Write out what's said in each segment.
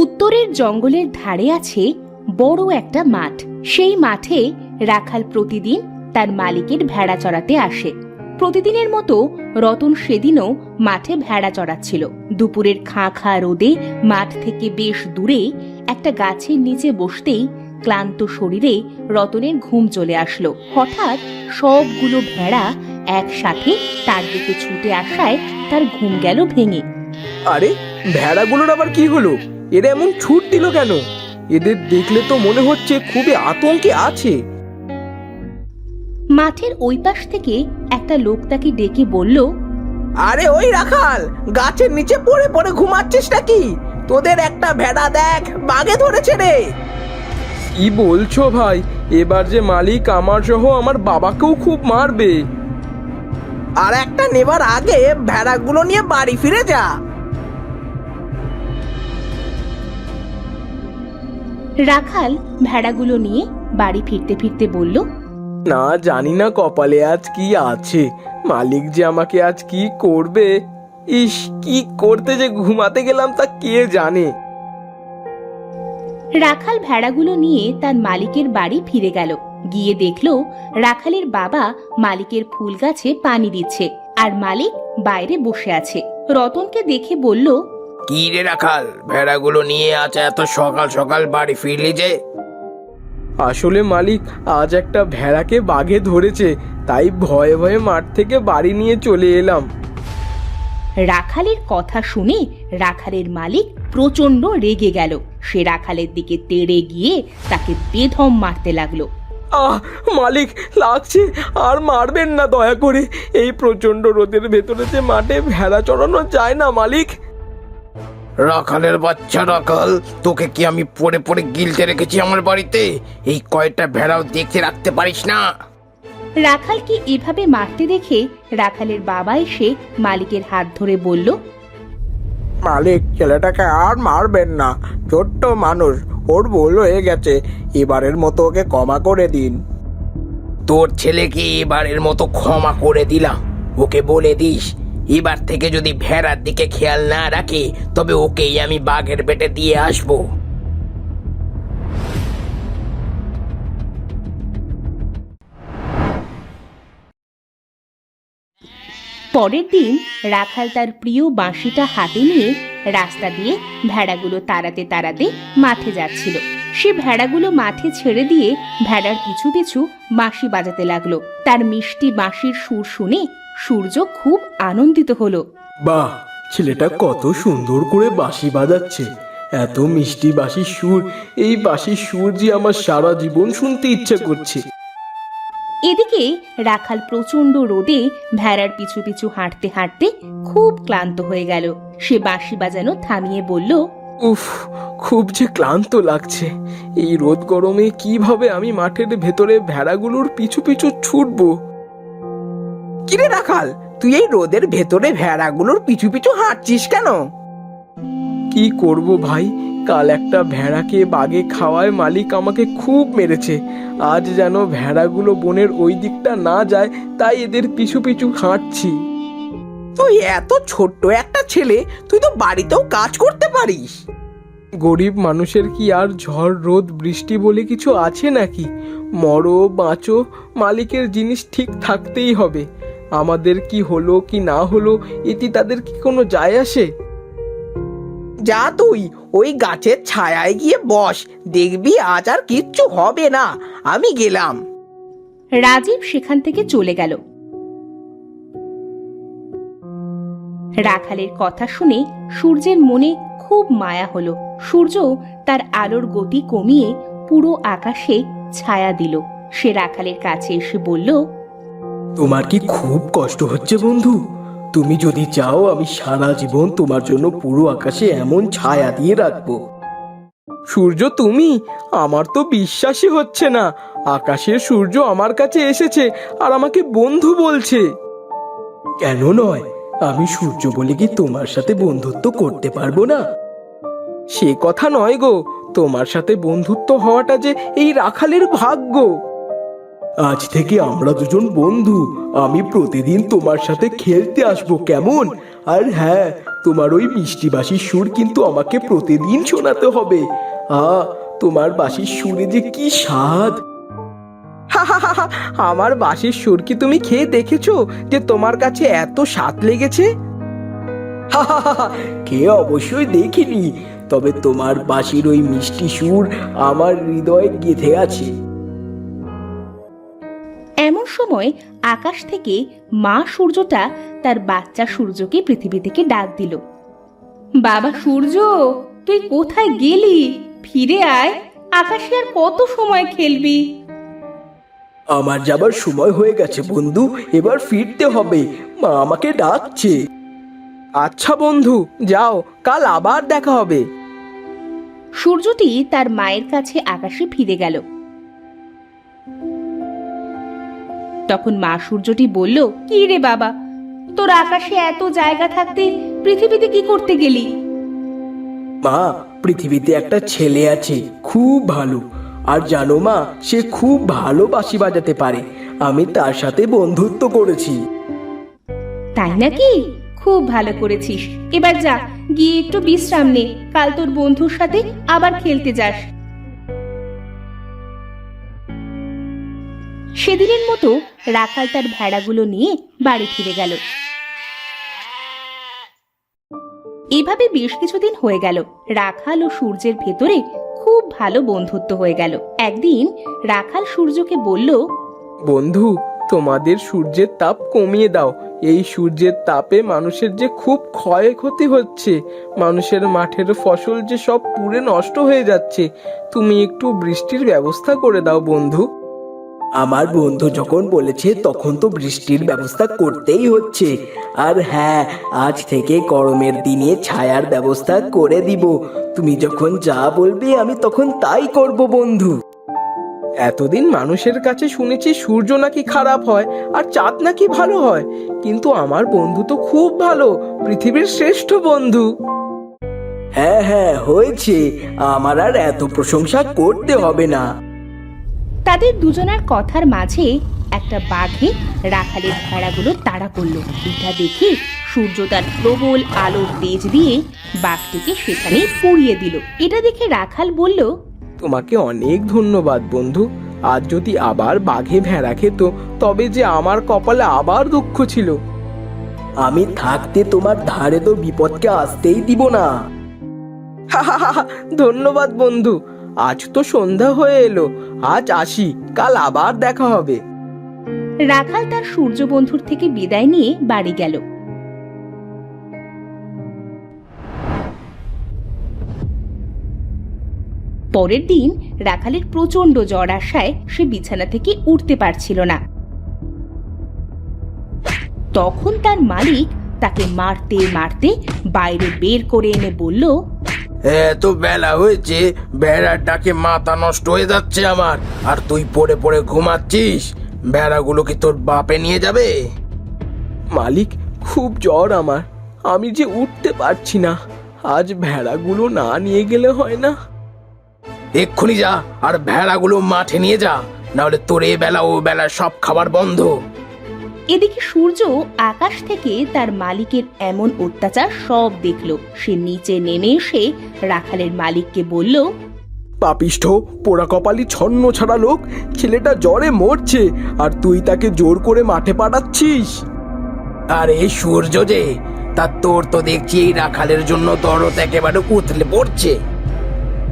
উত্তরের জঙ্গলের ধারে আছে বড় একটা মাঠ। সেই মাঠে রাখাল প্রতিদিন তার মালিকের ভেড়া চড়াতে আসে। প্রতিদিনের মতো রতন সেদিনও মাঠে ভেড়া চড়াচ্ছিল। দুপুরের খাঁ খাঁ রোদে মাঠ থেকে বেশ দূরে একটা গাছের নিচে বসতেই ক্লান্ত শরীরে রতনের ঘুম চলে আসলো। হঠাৎ সবগুলো ভেড়া একসাথে তার দিকে ছুটে আসায় তার ঘুম গেল ভেঙে। আরে, ভেড়াগুলোর আবার কি হলো? এরা এমন ছুট দিল কেন? এদের দেখলে তো মনে হচ্ছে খুবই আতঙ্কে আছে। মাঠের ওই পাশ থেকে একটা লোক তাকে ডেকে বলল, আরে ওই রাখাল, গাছের নিচে পড়ে পড়ে ঘুমাচ্ছিস নাকি? তোদের একটা ভেড়া দেখ বাঘে ধরেছে রে। কি বলছো ভাই? এবার যে মালিক আমার সহ আমার বাবাকেও খুব মারবে। আর একটা নেবার আগে ভেড়াগুলো নিয়ে বাড়ি ফিরে যা। রাখাল ভেড়াগুলো নিয়ে বাড়ি ফিরতে ফিরতে বলল, না জানি না কপালে আজ কি আছে, মালিক যে আমাকে আজ কি করবে। ইস, কি করতে যে ঘুমাতে গেলাম তা কে জানে। রাখাল ভেড়াগুলো নিয়ে তার মালিকের বাড়ি ফিরে গেল। গিয়ে দেখলো রাখালের বাবা মালিকের ফুল গাছে পানি দিচ্ছে আর মালিক বাইরে বসে আছে। রতনকে দেখে বলল, কি রে রাখাল, ভেড়াগুলো নিয়ে আজ এত সকাল সকাল বাড়ি ফিরলি যে? আসলে মালিক, আজ একটা ভেড়াকে বাঘে ধরেছে, তাই ভয়ে ভয়ে মাঠ থেকে বাড়ি নিয়ে চলে এলাম। রাখালের কথা শুনে রাখালের মালিক প্রচন্ড রেগে গেল। সে রাখালের দিকে তেড়ে গিয়ে তাকে বেধম মারতে লাগলো। আহ মালিক, লাগছে, আর মারবেন না দয়া করে। এই প্রচন্ড রোদের ভেতরে যে মাঠে ভেড়া চড়ানো যায় না মালিক। রাখালের বাচ্চা রাখাল, তোকে কি আমি পড়ে পড়ে গিলতে রেখেছি আমার বাড়িতে? এই কয়টা ভেড়াও দেখতে রাখতে পারিস না? রাখালকে এভাবে মারতে দেখে রাখালের বাবা এসে মালিকের হাত ধরে বলল, মালিক, ছেলেটাকে আর মারবেন না, ছোট্ট মানুষ, ওর ভুল হয়ে গেছে, এবারের মতো ওকে ক্ষমা করে দিন। তোর ছেলেকে এবারের মতো ক্ষমা করে দিলাম। ওকে বলে দিস এবার থেকে যদি ভেড়ার দিকে খেয়াল না রাখে তবে ওকেই আমি বাঘের পেটে দিয়ে আসবো। পরের দিন রাখাল তার প্রিয় বাঁশিটা হাতে নিয়ে রাস্তা দিয়ে ভেড়াগুলো তাড়াতে তাড়াতে মাঠে যাচ্ছিল। সে ভেড়াগুলো মাঠে ছেড়ে দিয়ে ভেড়ার পিছু পিছু বাঁশি বাজাতে লাগলো। তার মিষ্টি বাঁশির সুর শুনে সূর্য খুব আনন্দিত হলো। বাহ, ছেলেটা কত সুন্দর করে বাঁশি বাজাচ্ছে। এত মিষ্টি বাঁশির সুর, এই বাঁশির সুর যে আমার সারা জীবন শুনতে ইচ্ছে করছে। এদিকে রাখাল প্রচন্ড রোদে ভেড়ার পিছু পিছু হাঁটতে হাঁটতে খুব ক্লান্ত হয়ে গেল। সে বাঁশি বাজানো থামিয়ে বলল, উফ, খুব যে ক্লান্ত লাগছে। এই রোদ গরমে কিভাবে আমি মাঠের ভেতরে ভেড়াগুলোর পিছু পিছু ছুটবো? কিরে রাখাল, তুই এই রোদের ভেতরে ভেড়াগুলোর পিছু পিছু হাঁটছিস কেন? কি করব ভাই, কাল একটা ভেড়াকে বাঘে খাওয়ায় মালিক আমাকে খুব মেরেছে। আজ যেন ভেড়াগুলো বনের ওই দিকটা না যায়, তাই এদের পিছু পিছু হাঁটছি। তুই এত ছোট্ট একটা ছেলে, তুই তো বাড়িতেও কাজ করতে পারিস। গরিব মানুষের কি আর ঝড় রোদ বৃষ্টি বলে কিছু আছে নাকি? মরো বাঁচো, মালিকের জিনিস ঠিক থাকতেই হবে। আমাদের কি হলো কি না হলো এতে তাদের কি কোনো যায় আসে? যা তুই ওই গাছের ছায়ায় গিয়ে বস, দেখবি আজ আর কিচ্ছু হবে না। আমি গেলাম। রাজীব সেখান থেকে চলে গেল। রাখালের কথা শুনে সূর্যের মনে খুব মায়া হলো। সূর্য তার আলোর গতি কমিয়ে পুরো আকাশে ছায়া দিল। সে রাখালের কাছে এসে বলল, তোমার কি খুব কষ্ট হচ্ছে বন্ধু? তুমি যদি চাও আমি সারা জীবন তোমার জন্য পুরো আকাশে এমন ছায়া দিয়ে রাখবো। সূর্য তুমি? আমার তো বিশ্বাসই হচ্ছে না। আকাশের সূর্য আমার কাছে এসেছে আর আমাকে বন্ধু বলছে। কেন নয়, আমি সূর্য বলে কি তোমার সাথে বন্ধুত্ব করতে পারবো না? সে কথা নয় গো, তোমার সাথে বন্ধুত্ব হওয়াটা যে এই রাখালের ভাগ্য। আজ থেকে আমরা দুজন বন্ধু। আমি প্রতিদিন তোমার সাথে খেলতে আসবো, কেমন? আর হ্যাঁ, তোমার ওই মিষ্টি বাঁশির সুর কিন্তু আমাকে প্রতিদিন শোনাতে হবে। তোমার বাঁশির সুরে যে কি স্বাদ! আমার বাঁশির সুর কি তুমি খেয়ে দেখেছো যে তোমার কাছে এত স্বাদ লেগেছে? খেয়ে অবশ্যই দেখিনি, তবে তোমার বাঁশির ওই মিষ্টি সুর আমার হৃদয়ে গেঁথে আছে। এমন সময় আকাশ থেকে মা সূর্যটা তার বাচ্চা সূর্যকে পৃথিবী থেকে ডাক দিল। বাবা সূর্য, তুই কোথায় গেলি? ফিরে আয়, আকাশে আর কত সময় খেলবি? আমার যাবার সময় হয়ে গেছে বন্ধু, এবার ফিরতে হবে, মা আমাকে ডাকছে। আচ্ছা বন্ধু, যাও, কাল আবার দেখা হবে। সূর্যটি তার মায়ের কাছে আকাশে ফিরে গেল। তখন মা সূর্যটি বলল, কি রে বাবা, তোর আকাশে এত জায়গা থাকতে পৃথিবীতে কি করতে গেলি? মা, পৃথিবীতে একটা ছেলে আছে, খুব ভালো। আর জানো মা, সে খুব ভালো বাঁশি বাজাতে পারে। আমি তার সাথে বন্ধুত্ব করেছি। তাই নাকি? খুব ভালো করেছিস। এবার যা, গিয়ে একটু বিশ্রাম নে, কাল তোর বন্ধুর সাথে আবার খেলতে যাস। সেদিনের মতো রাখাল তার ভেড়াগুলো নিয়ে বাড়ি ফিরে গেল। এভাবে বেশ কিছুদিন হয়ে গেল। রাখাল ও সূর্যের ভেতরে খুব ভালো বন্ধুত্ব হয়ে গেল। একদিন রাখাল সূর্যকে বলল, বন্ধু, তোমাদের সূর্যের তাপ কমিয়ে দাও। এই সূর্যের তাপে মানুষের যে খুব ক্ষয়ক্ষতি হচ্ছে, মানুষের মাঠের ফসল যে সব পুড়ে নষ্ট হয়ে যাচ্ছে। তুমি একটু বৃষ্টির ব্যবস্থা করে দাও বন্ধু। আমার বন্ধু যখন বলেছে তখন তো বৃষ্টির ব্যবস্থা করতেই হচ্ছে। আর হ্যাঁ, আজ থেকে গরমের দিনে ছায়ার ব্যবস্থা করে দিব। তুমি যখন যা বলবে আমি তখন তাই করব বন্ধু। এতদিন মানুষের কাছে শুনেছি সূর্য নাকি খারাপ হয় আর চাঁদ নাকি ভালো হয়, কিন্তু আমার বন্ধু তো খুব ভালো, পৃথিবীর শ্রেষ্ঠ বন্ধু। হ্যাঁ হ্যাঁ, হয়েছে, আমার আর এত প্রশংসা করতে হবে না। তাদের দুজনের কথার মাঝে একটা বাঘে রাখালের ভেড়াগুলো তাড়া করলো। এটা দেখে সূর্য তার প্রবল আলোর তেজ দিয়ে বাঘটিকে সেখানে পুড়িয়ে দিল। এটা দেখে রাখাল বলল, তোমাকে অনেক ধন্যবাদ বন্ধু। আজ যদি আবার বাঘে ভেড়া খেত তবে যে আমার কপালে আবার দুঃখ ছিল। আমি থাকতে তোমার ধারে তো বিপদকে আসতেই দিব না। ধন্যবাদ বন্ধু। আজ তো সন্ধ্যা হয়ে এলো, আজ আসি, কাল আবার দেখা হবে। রাখাল তার সূর্য বন্ধুর থেকে বিদায় নিয়ে বাড়ি গেল। পরের দিন রাখালের প্রচন্ড জ্বর আসায় সে বিছানা থেকে উঠতে পারছিল না। তখন তার মালিক তাকে মারতে মারতে বাইরে বের করে এনে বলল, এত বেলা হয়েছে, ভেড়ার ডাকে মাথা নষ্ট হয়ে যাচ্ছে আমার, আর তুই পড়ে পড়ে ঘুমাচ্ছিস। ভেড়াগুলো কি তোর বাপে নিয়ে যাবে? মালিক, খুব জ্বর আমার, আমি যে উঠতে পারছি না। আজ ভেড়াগুলো না নিয়ে গেলে হয় না। এক্ষুনি যা আর ভেড়াগুলো মাঠে নিয়ে যা, নাহলে তোর এ বেলা ও বেলা সব খাবার বন্ধ। এদিকে সূর্য আকাশ থেকে তার মালিকের এমন অত্যাচার সব দেখল। সে নিচে নেমে এসে রাখালের মালিককে বলল, পাপিষ্ঠ, পোড়া কপালি ছন্ন ছাড়া লোক, ছেলেটা জ্বরে মরছে আর তুই তাকে জোর করে মাঠে পাঠাচ্ছিস। আর এই সূর্য যে, তা তোর তো দেখছি এই রাখালের জন্য দরদ একেবারে উতলে পড়ছে।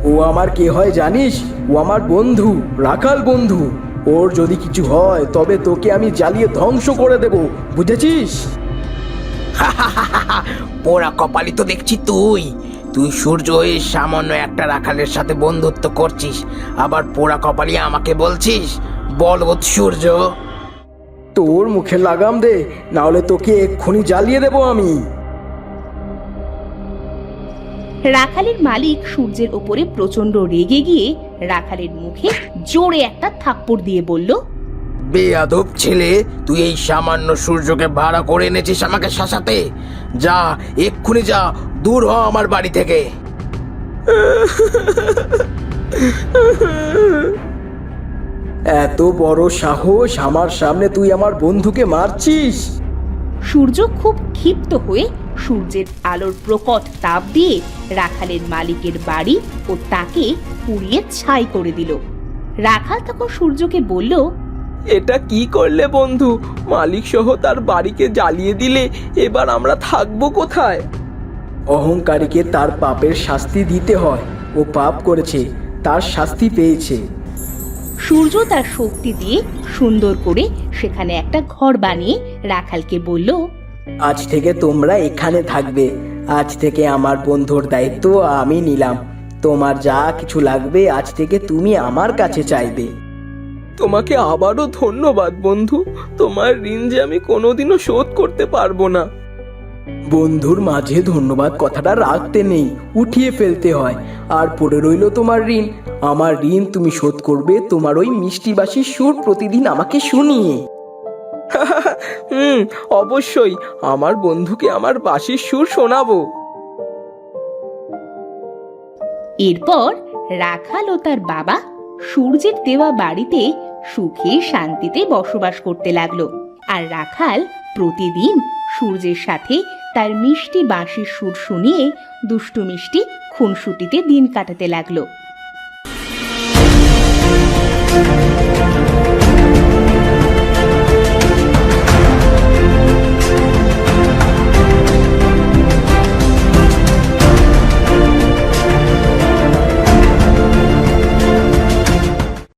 ও আমার কে হয় জানিস? ও আমার বন্ধু, রাখাল বন্ধু। ওর যদি কিছু হয় তবে তোকে আমি জ্বালিয়ে ধ্বংস করে দেব, বুঝেছিস? পোড়া কপালি তো দেখছি তুই। তুই সূর্য এই সামান্য একটা রাখালের সাথে বন্ধুত্ব করছিস, আবার পোড়া কপালি আমাকে বলছিস? বলবৎ সূর্য, তোর মুখে লাগাম দে, না হলে তোকে এক্ষুনি জ্বালিয়ে দেব আমি। রাখালের মালিক সূর্যের ওপরে প্রচন্ড রেগে গিয়ে রাখালের মুখে জোরে একটা থাপ্পড় দিয়ে বলল, বেয়াদব ছেলে, তুই এই সামান্য সূর্যকে ভাড়া করে এনেছিস আমাকে শাসাতে? যা, এক্ষুনি যা, দূর হ আমার বাড়ি থেকে। এত বড় সাহস, আমার সামনে তুই আমার বন্ধুকে মারছিস? সূর্য খুব ক্ষিপ্ত হয়ে সূর্যের আলোর প্রকট তাপ দিয়ে রাখালের মালিকের বাড়ি ও তাকে পুড়িয়ে ছাই করে দিল। রাখাল তখন সূর্যকে বলল, এটা কি করলে বন্ধু? মালিক সহ তার বাড়িকে জ্বালিয়ে দিলে এবার আমরা থাকবো কোথায়? অহংকারীকে তার পাপের শাস্তি দিতে হয়। ও পাপ করেছে, তার শাস্তি পেয়েছে। সূর্য তার শক্তি দিয়ে সুন্দর করে সেখানে একটা ঘর বানিয়ে রাখালকে বলল, আজ থেকে তোমরা এখানে থাকবে। আজ থেকে আমার বন্ধুর দায়িত্ব আমি নিলাম। তোমার যা কিছু লাগবে আজ থেকে তুমি আমার কাছে চাইবে। তোমাকে আবারও ধন্যবাদ বন্ধু। তোমার ঋণ যে আমি কোনোদিনও শোধ করতে পারবো না। বন্ধুর মাঝে ধন্যবাদ কথাটা রাখতে নেই, উঠিয়ে ফেলতে হয়। আর পড়ে রইল তোমার ঋণ। আমার ঋণ তুমি শোধ করবে তোমার ওই মিষ্টিবাসী সুর প্রতিদিন আমাকে শুনিয়ে। অবশ্যই আমার বন্ধুকে আমার বাঁশির সুর শোনাবো। এরপর রাখাল ও তার বাবা সূর্যের দেওয়া বাড়িতে সুখে শান্তিতে বসবাস করতে লাগলো। আর রাখাল প্রতিদিন সূর্যের সাথে তার মিষ্টি বাঁশির সুর শুনিয়ে দুষ্টু মিষ্টি খুনসুটিতে দিন কাটাতে লাগলো।